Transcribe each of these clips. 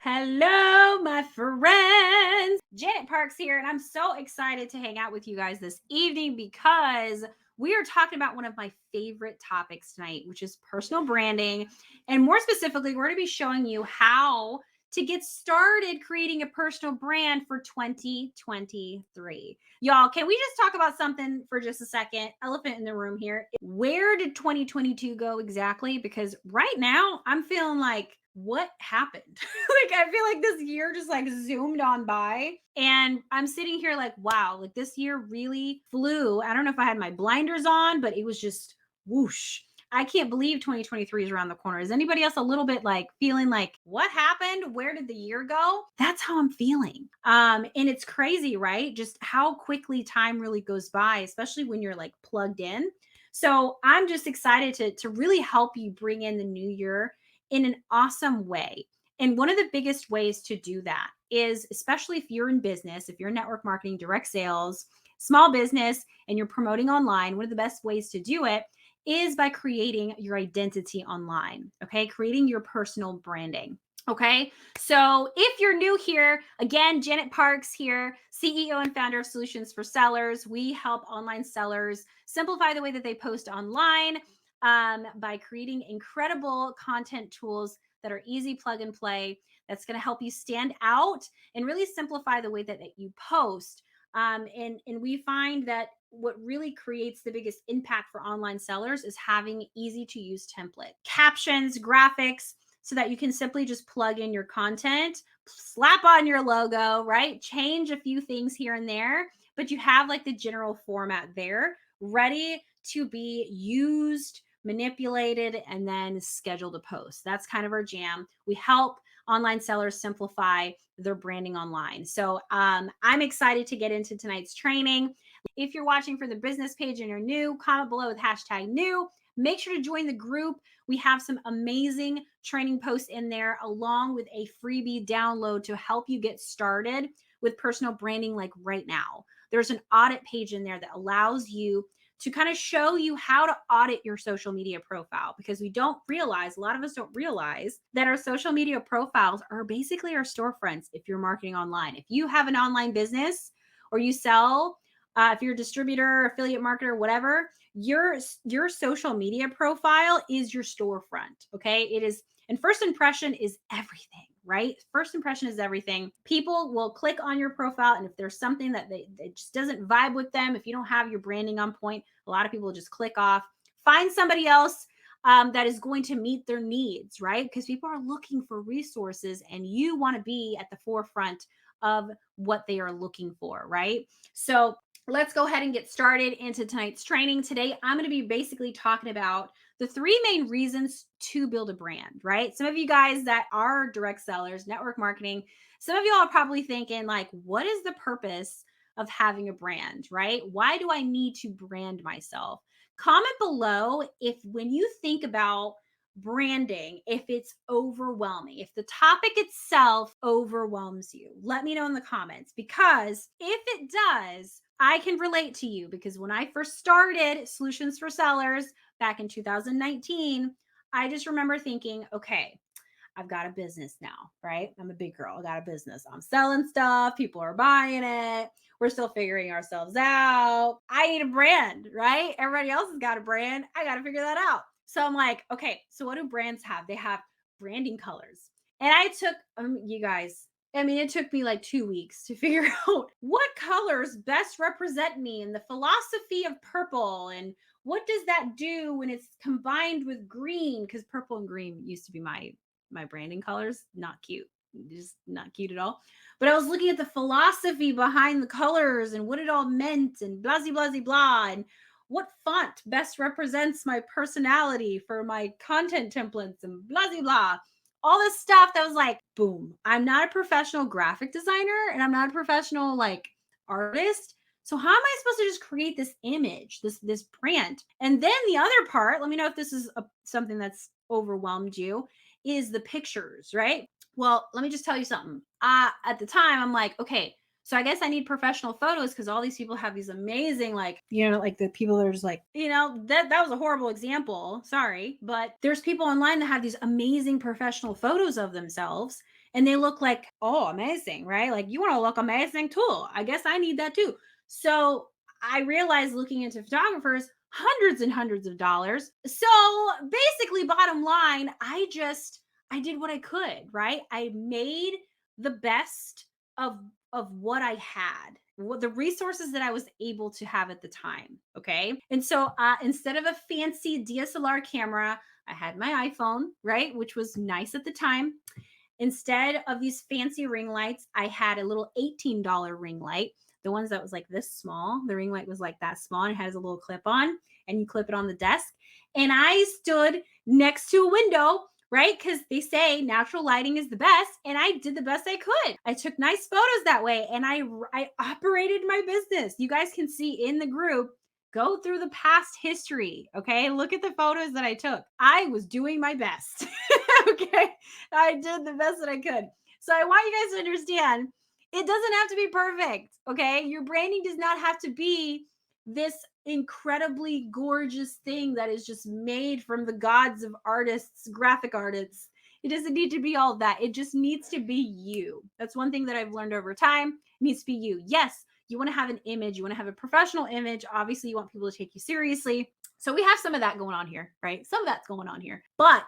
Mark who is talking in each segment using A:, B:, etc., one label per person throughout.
A: Hello, my friends. Janet Parks here, and I'm so excited to hang out with you guys this evening because we are talking about one of my favorite topics tonight, which is personal branding. And more specifically, we're going to be showing you how to get started creating a personal brand for 2023. Y'all, can we just talk about something for just a second? Elephant in the room here. Where did 2022 go exactly? Because right now I'm feeling like, what happened? Like, I feel like this year just like zoomed on by. And I'm sitting here like, wow, like this year really flew. I don't know if I had my blinders on, but it was just whoosh. I can't believe 2023 is around the corner. Is anybody else a little bit like feeling like, what happened? Where did the year go? That's how I'm feeling. And it's crazy, right? Just how quickly time really goes by, especially when you're like plugged in. So I'm just excited to really help you bring in the new year in an awesome way. And one of the biggest ways to do that is, especially if you're in business, if you're in network marketing, direct sales, small business, and you're promoting online, one of the best ways to do it is by creating your identity online. Okay. Creating your personal branding. Okay. So if you're new here, again, Janet Parks here, CEO and founder of Solutions for Sellers. We help online sellers simplify the way that they post online by creating incredible content tools that are easy plug and play. That's going to help you stand out and really simplify the way that you post. And we find that what really creates the biggest impact for online sellers is having easy to use template captions, graphics, so that you can simply just plug in your content, slap on your logo, right? Change a few things here and there, but you have like the general format there ready to be used, manipulated, and then scheduled to post. That's kind of our jam. We help online sellers simplify their branding online. So I'm excited to get into tonight's training. If you're watching for the business page and you're new, comment below with hashtag new. Make sure to join the group. We have some amazing training posts in there, along with a freebie download to help you get started with personal branding like right now. There's an audit page in there that allows you to kind of show you how to audit your social media profile, because we don't realize, a lot of us don't realize that our social media profiles are basically our storefronts if you're marketing online. If you have an online business or you sell, if you're a distributor, affiliate marketer, whatever, your social media profile is your storefront. Okay. It is, and first impression is everything, right? First impression is everything. People will click on your profile, and if there's something that it just doesn't vibe with them, if you don't have your branding on point, a lot of people just click off, find somebody else that is going to meet their needs, right? Because people are looking for resources, and you want to be at the forefront of what they are looking for, right? So let's go ahead and get started into tonight's training. Today, I'm going to be basically talking about the three main reasons to build a brand, right? Some of you guys that are direct sellers, network marketing, some of y'all are probably thinking like, what is the purpose of having a brand, right? Why do I need to brand myself? Comment below if, when you think about branding, if it's overwhelming, if the topic itself overwhelms you. Let me know in the comments, because if it does, I can relate to you, because when I first started Solutions for Sellers back in 2019, I just remember thinking, okay, I've got a business now, right? I'm a big girl. I got a business. I'm selling stuff. People are buying it. We're still figuring ourselves out. I need a brand, right? Everybody else has got a brand. I got to figure that out. So I'm like, okay, so what do brands have? They have branding colors. And I took, you guys, I mean, it took me like 2 weeks to figure out what colors best represent me and the philosophy of purple, and what does that do when it's combined with green, because purple and green used to be my branding colors. Not cute, just not cute at all. But I was looking at the philosophy behind the colors and what it all meant, and blah blah blah blah, and what font best represents my personality for my content templates, and blah blah blah, all this stuff that was like, boom. I'm not a professional graphic designer, and I'm not a professional like artist. So how am I supposed to just create this image, this brand? And then the other part, let me know if this is something that's overwhelmed you, is the pictures, right? Well, let me just tell you something. At the time, I'm like, okay, So I guess I need professional photos because all these people have these amazing, like, like the people that are just like, that was a horrible example. Sorry. But there's people online that have these amazing professional photos of themselves and they look like, oh, amazing, right? Like, you want to look amazing too. I guess I need that too. So I realized looking into photographers, hundreds and hundreds of dollars. So basically, bottom line, I did what I could, right? I made the best of what I had, what the resources that I was able to have at the time. Okay. And so instead of a fancy DSLR camera, I had my iPhone, right? Which was nice at the time. Instead of these fancy ring lights, I had a little $18 ring light. The ones that was like this small. The ring light was like that small and it has a little clip on and you clip it on the desk. And I stood next to a window, right? Because they say natural lighting is the best. And I did the best I could. I took nice photos that way and I operated my business. You guys can see in the group, go through the past history. Okay. Look at the photos that I took. I was doing my best. Okay. I did the best that I could. So I want you guys to understand it doesn't have to be perfect. Okay. Your branding does not have to be this incredibly gorgeous thing that is just made from the gods of artists, graphic artists. It doesn't need to be all that. It just needs to be you. That's one thing that I've learned over time. It needs to be you. Yes, you want to have an image, you want to have a professional image. Obviously, you want people to take you seriously. So we have some of that going on here, right? Some of that's going on here. But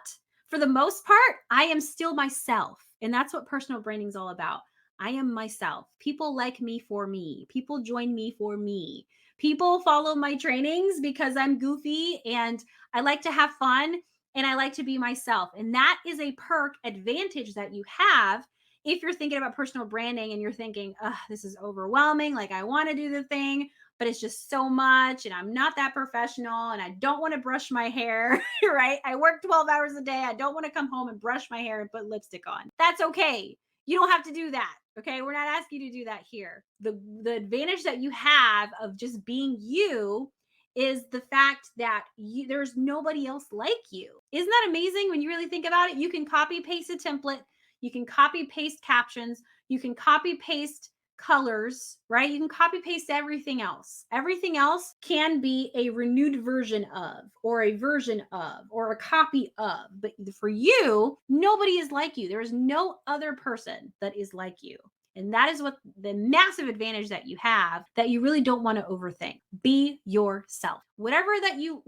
A: for the most part, I am still myself. And that's what personal branding is all about. I am myself. People like me for me. People join me for me. People follow my trainings because I'm goofy and I like to have fun and I like to be myself. And that is a perk advantage that you have if you're thinking about personal branding and you're thinking, this is overwhelming. Like, I want to do the thing, but it's just so much and I'm not that professional and I don't want to brush my hair, right? I work 12 hours a day. I don't want to come home and brush my hair and put lipstick on. That's okay. You don't have to do that. Okay. We're not asking you to do that here. The advantage that you have of just being you is the fact that there's nobody else like you. Isn't that amazing when you really think about it? You can copy paste a template. You can copy paste captions. You can copy paste colors, right? You can copy paste everything else. Everything else can be a renewed version of, or a version of, or a copy of. But for you, nobody is like you. There is no other person that is like you. And that is what the massive advantage that you have that you really don't want to overthink. Be yourself. Whatever you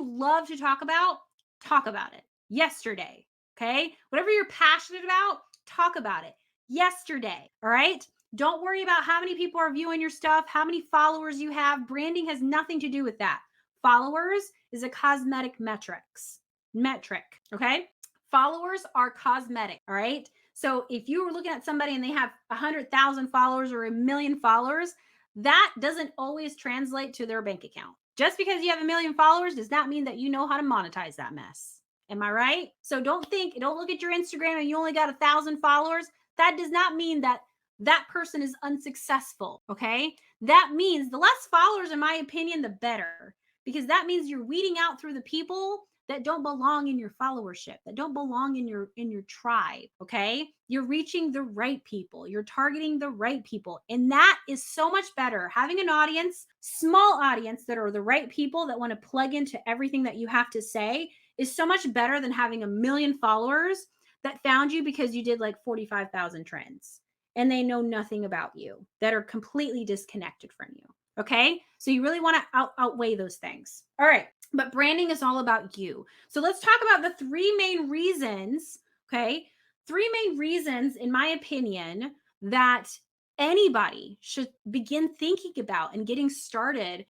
A: love to talk about it. Yesterday. Okay? Whatever you're passionate about, talk about it. Yesterday. All right? Don't worry about how many people are viewing your stuff, how many followers you have. Branding has nothing to do with that. Followers is a cosmetic metric. Okay? Followers are cosmetic. All right? So if you were looking at somebody and they have 100,000 followers or 1,000,000 followers, that doesn't always translate to their bank account. Just because you have 1,000,000 followers does not mean that you know how to monetize that mess. Am I right? So don't look at your Instagram and you only got 1,000 followers. That does not mean that that person is unsuccessful. Okay. That means the less followers, in my opinion, the better, because that means you're weeding out through the people that don't belong in your followership, that don't belong in your tribe. Okay. You're reaching the right people. You're targeting the right people. And that is so much better. Having an audience, small audience that are the right people that want to plug into everything that you have to say is so much better than having 1,000,000 followers that found you because you did like 45,000 trends and they know nothing about you, that are completely disconnected from you. Okay. So you really want to outweigh those things. All right. But branding is all about you. So let's talk about the three main reasons. Okay. Three main reasons, in my opinion, that anybody should begin thinking about and getting started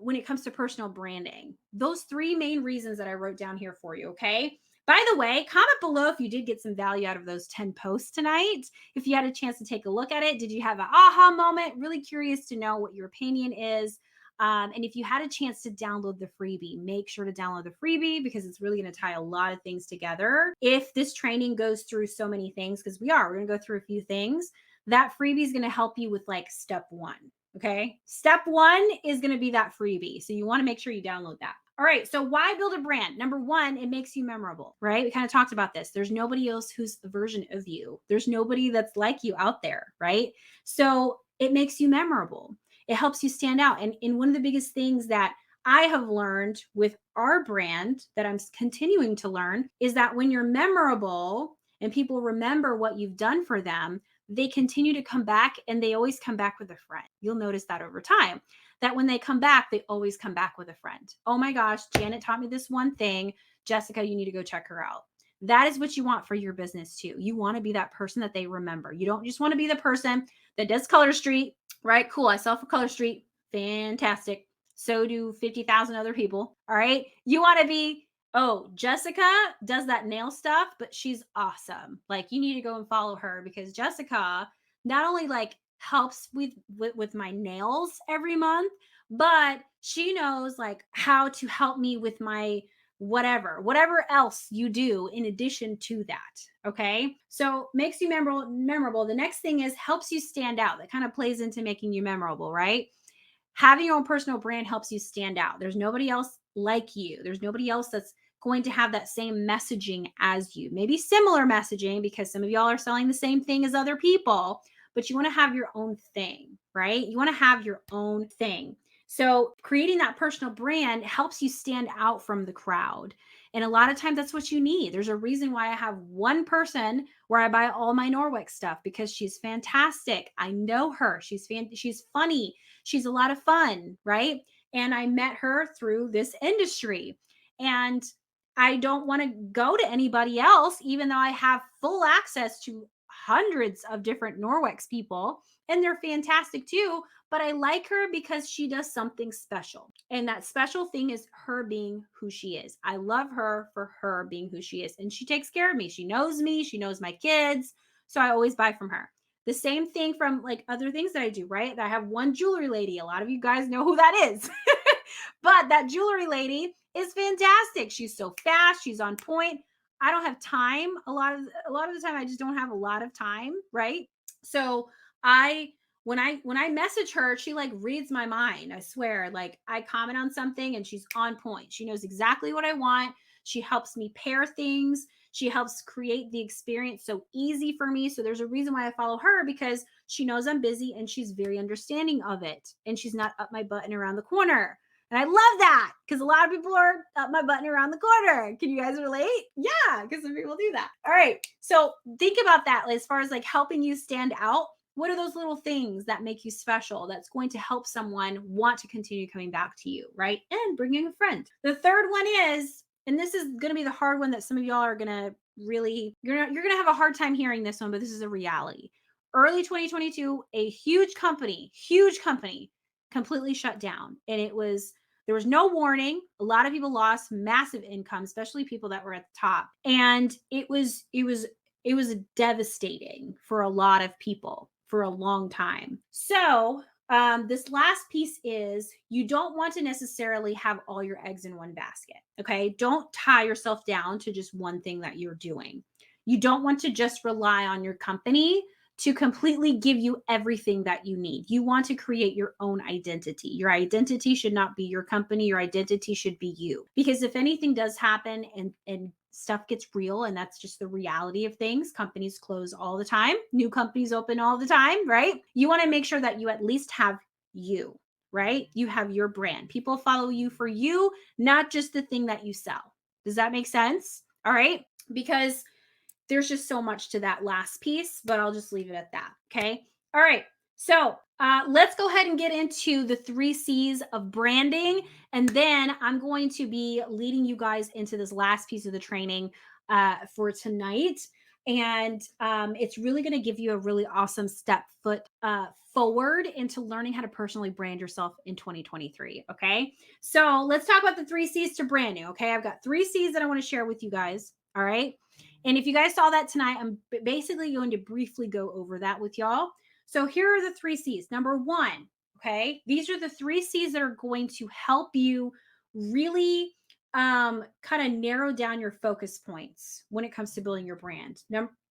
A: when it comes to personal branding. Those three main reasons that I wrote down here for you. Okay. By the way, comment below if you did get some value out of those 10 posts tonight. If you had a chance to take a look at it, did you have an aha moment? Really curious to know what your opinion is. And if you had a chance to download the freebie, make sure to download the freebie because it's really going to tie a lot of things together. If this training goes through so many things, because we're going to go through a few things, that freebie is going to help you with like step one. Okay. Step one is going to be that freebie. So you want to make sure you download that. All right. So why build a brand? Number one, it makes you memorable, right? We kind of talked about this. There's nobody else who's a version of you. There's nobody that's like you out there, right? So It makes you memorable. It helps you stand out. And one of the biggest things that I have learned with our brand that I'm continuing to learn is that when you're memorable and people remember what you've done for them, they continue to come back, and they always come back with a friend. You'll notice that over time, that when they come back, they always come back with a friend. Oh my gosh, Janet taught me this one thing. Jessica, you need to go check her out. That is what you want for your business too. You want to be that person that they remember. You don't just want to be the person that does Color Street, right? Cool. I sell for Color Street. Fantastic. So do 50,000 other people. All right. You want to be, oh, Jessica does that nail stuff, but she's awesome. Like, you need to go and follow her, because Jessica not only like helps with my nails every month, but she knows like how to help me with my whatever else you do in addition to that. Okay. So makes you memorable. The next thing is helps you stand out. That kind of plays into making you memorable, right? Having your own personal brand helps you stand out. There's nobody else like you. There's nobody else that's going to have that same messaging as you. Maybe similar messaging, because some of y'all are selling the same thing as other people, but you want to have your own thing, right? You want to have your own thing. So creating that personal brand helps you stand out from the crowd. And a lot of times that's what you need. There's a reason why I have one person where I buy all my Norwick stuff, because she's fantastic. I know her. She's funny. She's a lot of fun, right? And I met her through this industry. And I don't want to go to anybody else, even though I have full access to hundreds of different Norwex people, and they're fantastic too. But I like her because she does something special. And that special thing is her being who she is. I love her for her being who she is. And she takes care of me. She knows me. She knows my kids. So I always buy from her. The same thing from like other things that I do, right? I have one jewelry lady. A lot of you guys know who that is. But that jewelry lady is fantastic. She's so fast. She's on point. I don't have time. A lot of the time I just don't have a lot of time, right? So I when I message her, she like reads my mind. I swear. Like, I comment on something and she's on point. She knows exactly what I want. She helps me pair things. She helps create the experience so easy for me. So there's a reason why I follow her, because she knows I'm busy and she's very understanding of it. And she's not up my butt and around the corner. And I love that, because a lot of people are up my button around the corner. Can you guys relate? Yeah, because some people do that. All right. So think about that as far as like helping you stand out. What are those little things that make you special that's going to help someone want to continue coming back to you, right? And bringing a friend. The third one is, and this is going to be the hard one that some of y'all are going to really, you're going to have a hard time hearing this one, but this is a reality. Early 2022, a huge company completely shut down. And there was no warning. A lot of people lost massive income, especially people that were at the top. And it was devastating for a lot of people for a long time. So this last piece is, you don't want to necessarily have all your eggs in one basket. Okay. Don't tie yourself down to just one thing that you're doing. You don't want to just rely on your company to completely give you everything that you need. You want to create your own identity. Your identity should not be your company. Your identity should be you. Because if anything does happen and stuff gets real, and that's just the reality of things, companies close all the time, new companies open all the time, right? You want to make sure that you at least have you, right? You have your brand. People follow you for you, not just the thing that you sell. Does that make sense? All right. Because there's just so much to that last piece, but I'll just leave it at that. Okay. All right. So let's go ahead and get into the 3 C's of branding. And then I'm going to be leading you guys into this last piece of the training for tonight. And it's really going to give you a really awesome step forward into learning how to personally brand yourself in 2023. Okay. So let's talk about the 3 C's to branding. Okay. I've got 3 C's that I want to share with you guys. All right. And if you guys saw that tonight, I'm basically going to briefly go over that with y'all. So here are the 3 C's. Number 1, okay, these are the 3 C's that are going to help you really kind of narrow down your focus points when it comes to building your brand.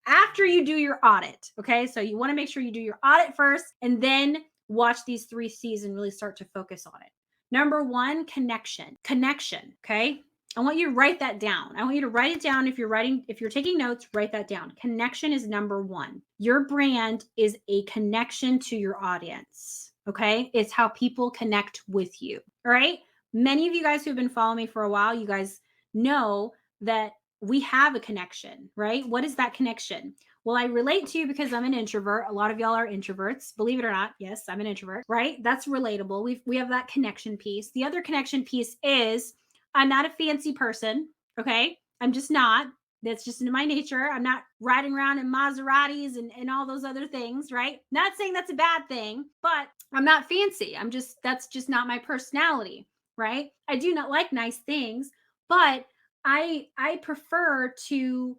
A: After you do your audit, okay, so you want to make sure you do your audit first and then watch these 3 C's and really start to focus on it. Number 1, connection. Connection, okay? I want you to write that down. I want you to write it down. If you're taking notes, write that down. Connection is number one. Your brand is a connection to your audience. Okay. It's how people connect with you. All right. Many of you guys who've been following me for a while, you guys know that we have a connection, right? What is that connection? Well, I relate to you because I'm an introvert. A lot of y'all are introverts. Believe it or not, yes, I'm an introvert, right? That's relatable. We have that connection piece. The other connection piece is I'm not a fancy person, okay? I'm just not. That's just in my nature. I'm not riding around in Maseratis and all those other things, right? Not saying that's a bad thing, but I'm not fancy. That's just not my personality, right? I do not like nice things, but I prefer to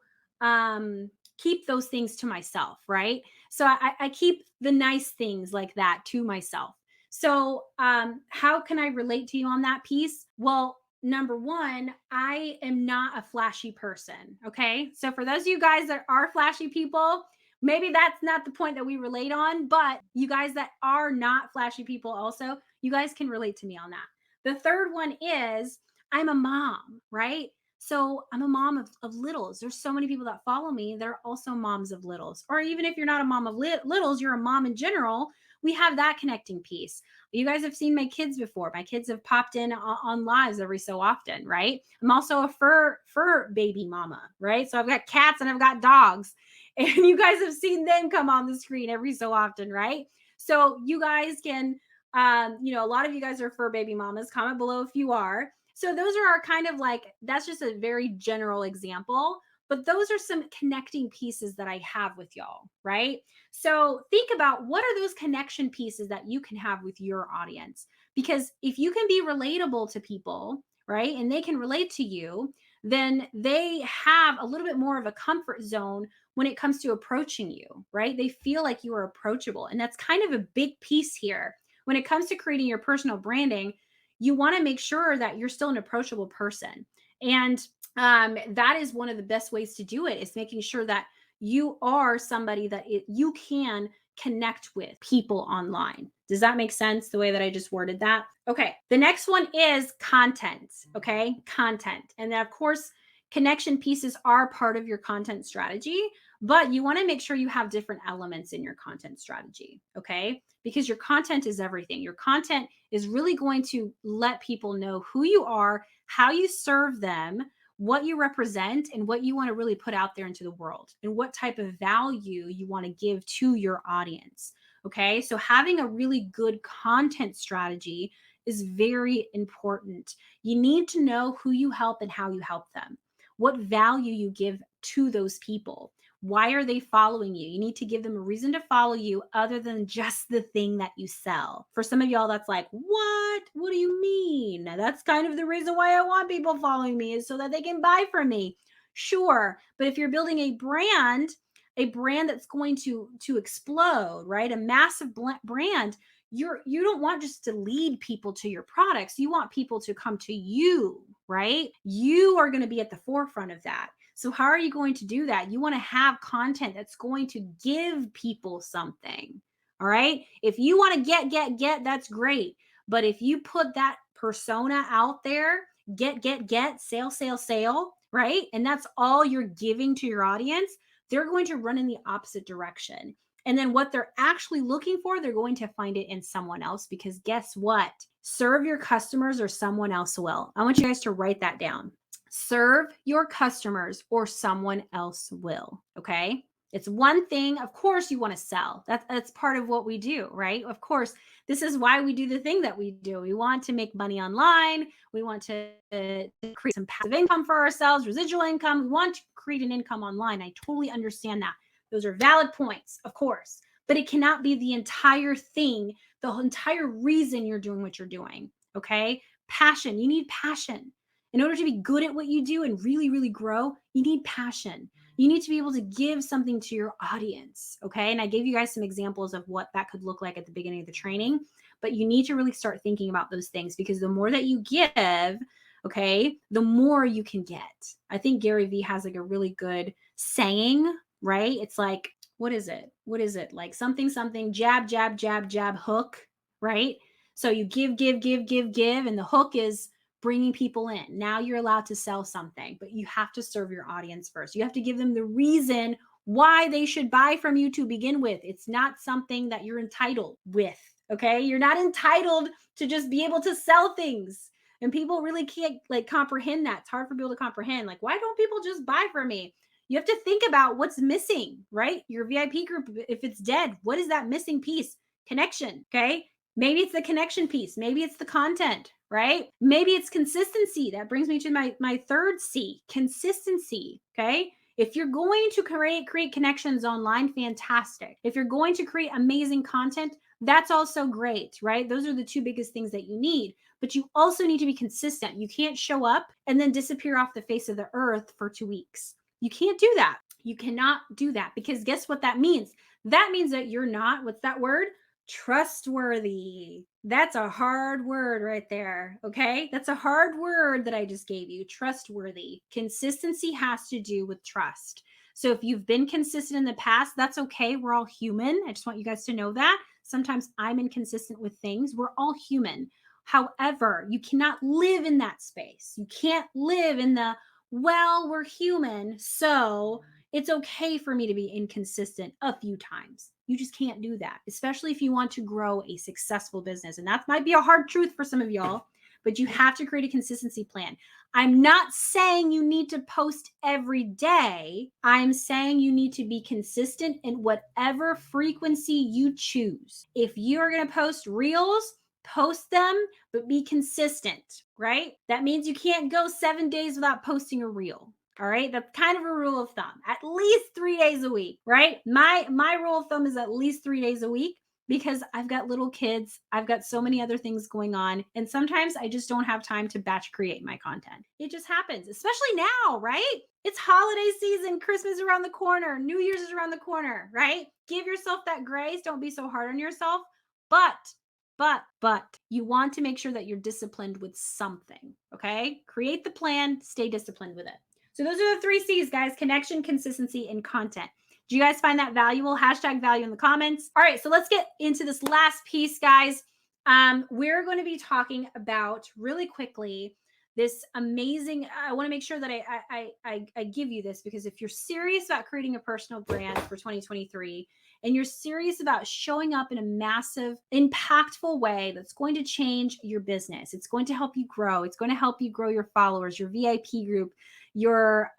A: keep those things to myself, right? So I keep the nice things like that to myself. So how can I relate to you on that piece? Well, number one, I am not a flashy person. Okay. So for those of you guys that are flashy people, maybe that's not the point that we relate on, but you guys that are not flashy people also, you guys can relate to me on that. The third one is I'm a mom, right? So I'm a mom of littles. There's so many people that follow me. They're also moms of littles. Or even if you're not a mom of littles, you're a mom in general. We have that connecting piece. You guys have seen my kids before. My kids have popped in on lives every so often, right? I'm also a fur baby mama, right? So I've got cats and I've got dogs. And you guys have seen them come on the screen every so often, right? So you guys can a lot of you guys are fur baby mamas. Comment below if you are. So those are our kind of like, that's just a very general example, but those are some connecting pieces that I have with y'all, right? So think about what are those connection pieces that you can have with your audience? Because if you can be relatable to people, right, and they can relate to you, then they have a little bit more of a comfort zone when it comes to approaching you, right? They feel like you are approachable. And that's kind of a big piece here. When it comes to creating your personal branding, you want to make sure that you're still an approachable person. And that is one of the best ways to do it, is making sure that you are somebody that you can connect with people online. Does that make sense the way that I just worded that? Okay. The next one is content. Okay. Content. And then, of course, connection pieces are part of your content strategy, but you want to make sure you have different elements in your content strategy. Okay. Because your content is everything. Your content is really going to let people know who you are, how you serve them, what you represent, and what you want to really put out there into the world, and what type of value you want to give to your audience. Okay. So having a really good content strategy is very important. You need to know who you help and how you help them, what value you give to those people. Why are they following you? You need to give them a reason to follow you other than just the thing that you sell. For some of y'all, that's like, what? What do you mean? That's kind of the reason why I want people following me, is so that they can buy from me. Sure. But if you're building a brand that's going to explode, right? A massive brand, you don't want just to lead people to your products. You want people to come to you, right? You are going to be at the forefront of that. So how are you going to do that? You want to have content that's going to give people something. All right. If you want to get, that's great. But if you put that persona out there, get, sale, right? And that's all you're giving to your audience, they're going to run in the opposite direction. And then what they're actually looking for, they're going to find it in someone else, because guess what? Serve your customers or someone else will. I want you guys to write that down. Serve your customers or someone else will. Okay. It's one thing. Of course, you want to sell. That's part of what we do, right? Of course, this is why we do the thing that we do. We want to make money online. We want to create some passive income for ourselves, residual income. We want to create an income online. I totally understand that. Those are valid points, of course, but it cannot be the entire thing, the entire reason you're doing what you're doing. Okay. Passion. You need passion. In order to be good at what you do and really, really grow, you need passion. You need to be able to give something to your audience. Okay. And I gave you guys some examples of what that could look like at the beginning of the training, but you need to really start thinking about those things, because the more that you give, okay, the more you can get. I think Gary Vee has like a really good saying, right? It's like, what is it? Like something, jab, hook, right? So you give, and the hook is bringing people in. Now you're allowed to sell something, but you have to serve your audience first. You have to give them the reason why they should buy from you to begin with. It's not something that you're entitled with. Okay. You're not entitled to just be able to sell things. And people really can't like comprehend that. It's hard for people to comprehend. Like, why don't people just buy from me? You have to think about what's missing, right? Your VIP group, if it's dead, what is that missing piece? Connection. Okay. Maybe it's the connection piece. Maybe it's the content, right? Maybe it's consistency. That brings me to my third C, consistency. Okay. If you're going to create connections online, fantastic. If you're going to create amazing content, that's also great, right? Those are the two biggest things that you need. But you also need to be consistent. You can't show up and then disappear off the face of the earth for 2 weeks. You can't do that. You cannot do that because guess what that means? That means that you're not, what's that word? Trustworthy. That's a hard word right there. Okay. That's a hard word that I just gave you. Trustworthy. Consistency has to do with trust. So if you've been consistent in the past, that's okay. We're all human. I just want you guys to know that. Sometimes I'm inconsistent with things. We're all human. However, you cannot live in that space. You can't live in the, well, we're human, so it's okay for me to be inconsistent a few times. You just can't do that, especially if you want to grow a successful business. And that might be a hard truth for some of y'all, but you have to create a consistency plan. I'm not saying you need to post every day. I'm saying you need to be consistent in whatever frequency you choose. If you are going to post reels, post them, but be consistent, right? That means you can't go 7 days without posting a reel. All right. That's kind of a rule of thumb. At least 3 days a week, right? My rule of thumb is at least 3 days a week because I've got little kids. I've got so many other things going on. And sometimes I just don't have time to batch create my content. It just happens, especially now, right? It's holiday season, Christmas is around the corner, New Year's is around the corner, right? Give yourself that grace. Don't be so hard on yourself. But you want to make sure that you're disciplined with something. Okay. Create the plan, stay disciplined with it. So those are the 3 C's, guys: connection, consistency, and content. Do you guys find that valuable? Hashtag value in the comments. All right. So let's get into this last piece, guys. We're going to be talking about really quickly this amazing, I want to make sure that I give you this because if you're serious about creating a personal brand for 2023, and you're serious about showing up in a massive, impactful way that's going to change your business, it's going to help you grow. It's going to help you grow your followers, your VIP group, your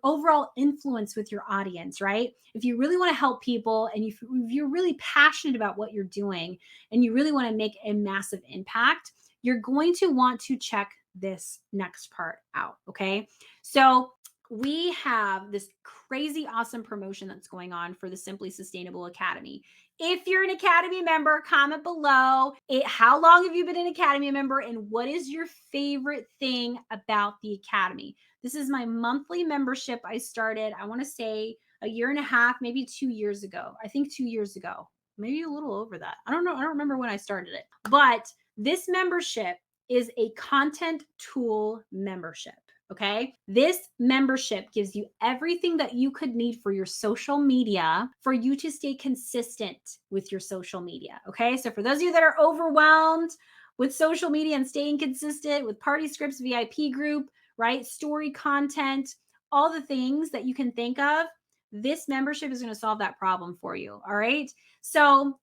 A: overall influence with your audience, right? If you really want to help people and if you're really passionate about what you're doing and you really want to make a massive impact, you're going to want to check this next part out. Okay. So we have this crazy awesome promotion that's going on for the Simply Sustainable Academy. If you're an Academy member, comment below how long have you been an Academy member and what is your favorite thing about the Academy? This is my monthly membership. I started, I want to say, a year and a half, maybe 2 years ago. I think 2 years ago, maybe a little over that. I don't know. I don't remember when I started it, but this membership is a content tool membership. Okay. This membership gives you everything that you could need for your social media for you to stay consistent with your social media. Okay. So for those of you that are overwhelmed with social media and staying consistent with party scripts, VIP group, right? Story content, all the things that you can think of, this membership is going to solve that problem for you. All right. So,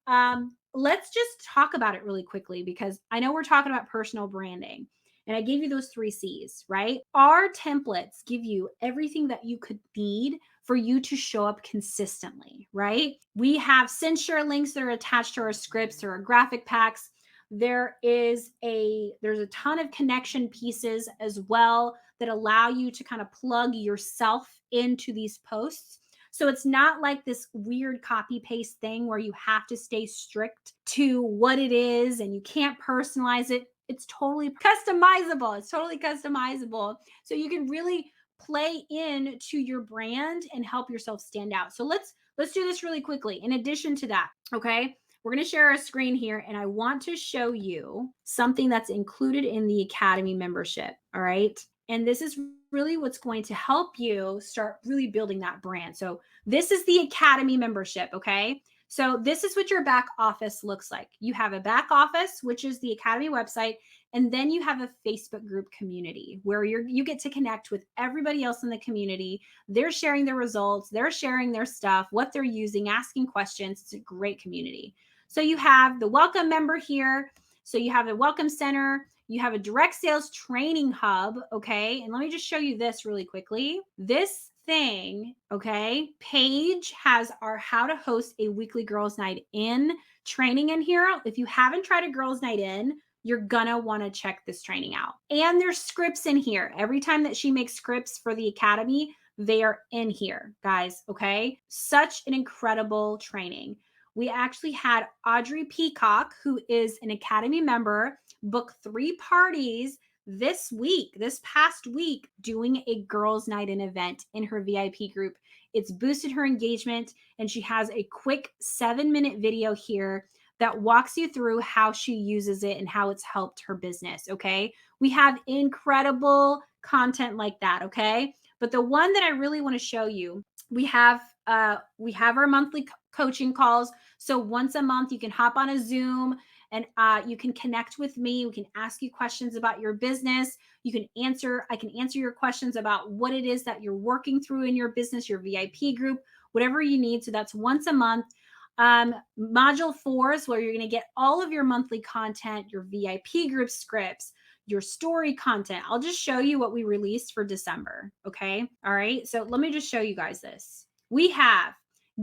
A: let's just talk about it really quickly because I know we're talking about personal branding. And I gave you those 3 C's, right? Our templates give you everything that you could need for you to show up consistently, right? We have censure links that are attached to our scripts or our graphic packs. There's a ton of connection pieces as well that allow you to kind of plug yourself into these posts. So it's not like this weird copy paste thing where you have to stay strict to what it is and you can't personalize it. It's totally customizable. It's totally customizable. So you can really play into your brand and help yourself stand out. So let's do this really quickly. In addition to that, okay? We're going to share a screen here and I want to show you something that's included in the Academy membership, all right? And this is really what's going to help you start really building that brand. So this is the Academy membership, okay? So this is what your back office looks like. You have a back office, which is the Academy website, And then you have a Facebook group community where you get to connect with everybody else in the community. They're sharing their results, they're sharing their stuff, what they're using, asking questions. It's a great community. So you have the welcome member here. So you have a welcome center, you have a direct sales training hub. Okay. And let me just show you this really quickly. This thing, okay, page has our how to host a weekly girls' night in training in here. If you haven't tried a girls' night in, you're gonna want to check this training out. And there's scripts in here. Every time that she makes scripts for the academy, they are in here, guys. Okay. Such an incredible training. We actually had Audrey Peacock, who is an academy member, book 3 parties this past week, doing a girls' night in event in her VIP group. It's boosted her engagement, and she has a quick 7-minute video here that walks you through how she uses it and how it's helped her business. Okay. We have incredible content like that. Okay. But the one that I really want to show you, we have our monthly coaching calls. So once a month, you can hop on a Zoom and you can connect with me. We can ask you questions about your business. I can answer your questions about what it is that you're working through in your business, your VIP group, whatever you need. So that's once a month. Module 4 is where you're going to get all of your monthly content, your VIP group scripts, your story content. I'll just show you what we released for December. Okay. All right. So let me just show you guys this. We have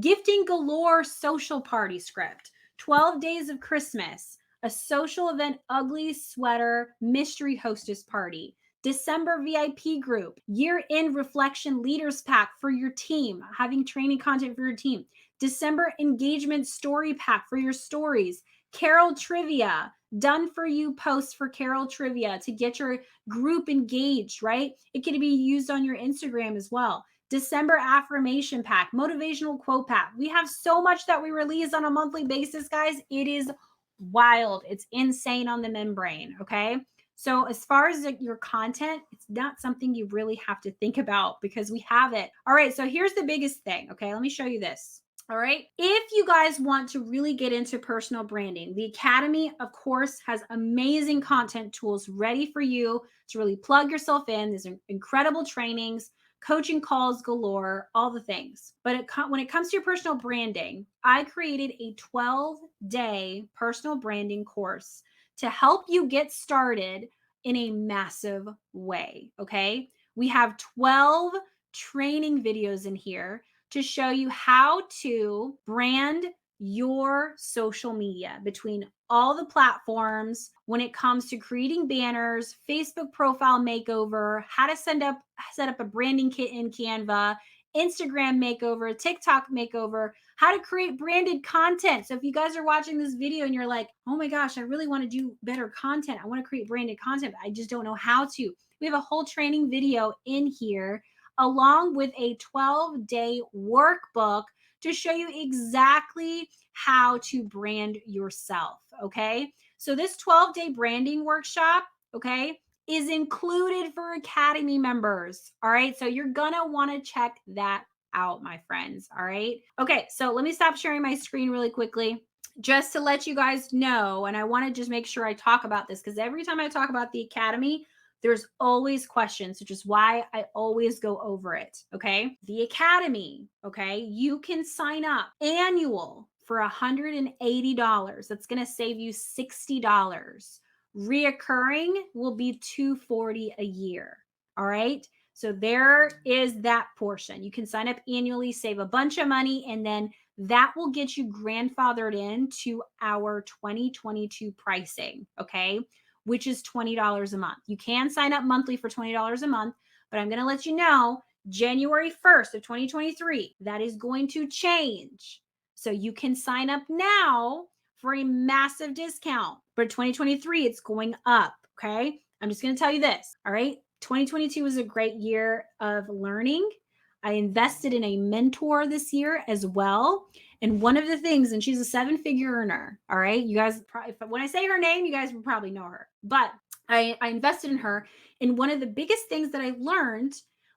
A: Gifting Galore social party script, 12 days of Christmas, a social event ugly sweater mystery hostess party, December VIP group, year-end reflection leaders pack for your team, having training content for your team, December engagement story pack for your stories, Carol trivia, done for you posts for Carol trivia to get your group engaged, right? It can be used on your Instagram as well. December affirmation pack, motivational quote pack. We have so much that we release on a monthly basis, guys. It is wild. It's insane on the membrane. Okay. So as far as your content, it's not something you really have to think about because we have it. All right. So here's the biggest thing. Okay. Let me show you this. All right. If you guys want to really get into personal branding, the Academy, of course, has amazing content tools ready for you to really plug yourself in. There's incredible trainings, coaching calls galore, all the things. But when it comes to your personal branding, I created a 12-day personal branding course to help you get started in a massive way. Okay. We have 12 training videos in here to show you how to brand your social media between all the platforms when it comes to creating banners, Facebook profile makeover, how to set up a branding kit in Canva, Instagram makeover, TikTok makeover, how to create branded content. So if you guys are watching this video and you're like, oh my gosh, I really want to do better content. I want to create branded content, but I just don't know how to. We have a whole training video in here along with a 12-day workbook to show you exactly how to brand yourself. Okay. So this 12-day branding workshop, okay, is included for Academy members. All right. So you're going to want to check that out, my friends. All right. Okay. So let me stop sharing my screen really quickly just to let you guys know. And I want to just make sure I talk about this because every time I talk about the Academy, there's always questions, which is why I always go over it. Okay. The Academy, okay, you can sign up annual for $180. That's going to save you $60. Reoccurring will be $240 a year. All right. So there is that portion. You can sign up annually, save a bunch of money, and then that will get you grandfathered into our 2022 pricing. Okay, which is $20 a month. You can sign up monthly for $20 a month, but I'm going to let you know January 1st of 2023, that is going to change. So you can sign up now for a massive discount. For 2023, it's going up. Okay. I'm just going to tell you this. All right. 2022 was a great year of learning. I invested in a mentor this year as well. And one of the things, and she's a 7-figure earner. All right. You guys, when I say her name, you guys will probably know her. But I invested in her. And one of the biggest things that I learned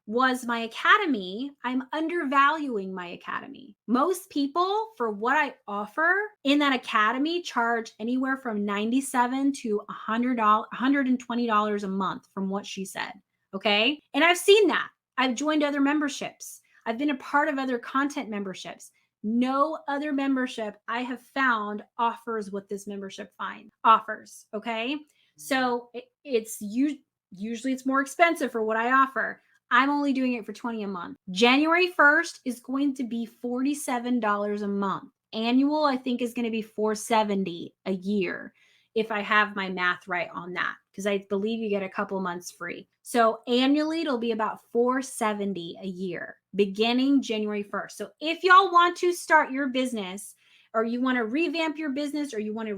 A: was my academy. I'm undervaluing my academy. Most people, for what I offer in that academy, charge anywhere from $97 to $120 a month, from what she said. Okay. And I've seen that. I've joined other memberships, I've been a part of other content memberships. No other membership I have found offers what this membership offers. Okay. So usually it's more expensive for what I offer. I'm only doing it for 20 a month. January 1st is going to be $47 a month. Annual, I think, is going to be $470 a year if I have my math right on that, because I believe you get a couple months free. So annually, it'll be about $470 a year beginning January 1st. So if y'all want to start your business, or you want to revamp your business, or you want to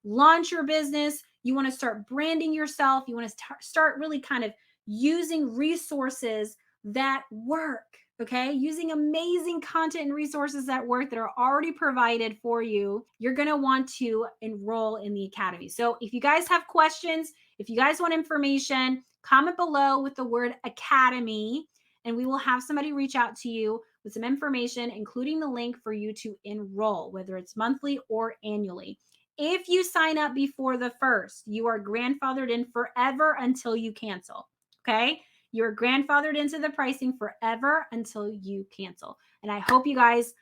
A: relaunch your business, you want to start branding yourself, you want to start really kind of using resources that work, okay? Using amazing content and resources that work, that are already provided for you, you're going to want to enroll in the academy. So if you guys have questions, if you guys want information, comment below with the word academy, and we will have somebody reach out to you with some information, including the link for you to enroll, whether it's monthly or annually. If you sign up before the 1st, you are grandfathered in forever until you cancel. Okay. You're grandfathered into the pricing forever until you cancel. And I hope you guys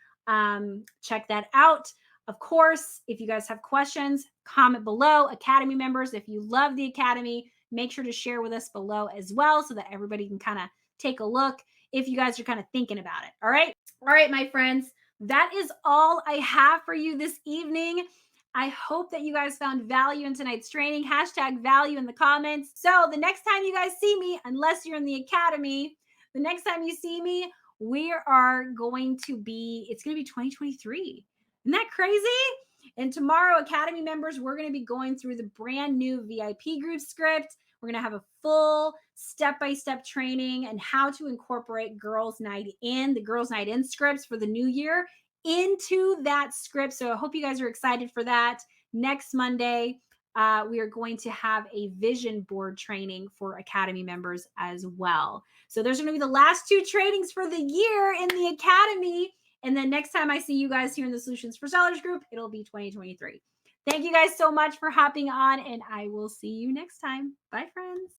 A: check that out. Of course, if you guys have questions, comment below. Academy members, if you love the academy, make sure to share with us below as well, so that everybody can kind of take a look if you guys are kind of thinking about it. All right. All right, my friends, that is all I have for you this evening. I hope that you guys found value in tonight's training. Hashtag value in the comments. So the next time you guys see me, unless you're in the academy, the next time you see me, we are going to be, it's going to be 2023. Isn't that crazy? And tomorrow, academy members, we're going to be going through the brand new VIP group script. We're going to have a full step-by-step training and how to incorporate Girls Night In, the Girls Night In scripts for the new year, into that script. So I hope you guys are excited for that. Next Monday, we are going to have a vision board training for academy members as well. So there's going to be the last 2 trainings for the year in the academy. And then next time I see you guys here in the Solutions for Sellers group, it'll be 2023. Thank you guys so much for hopping on, and I will see you next time. Bye, friends.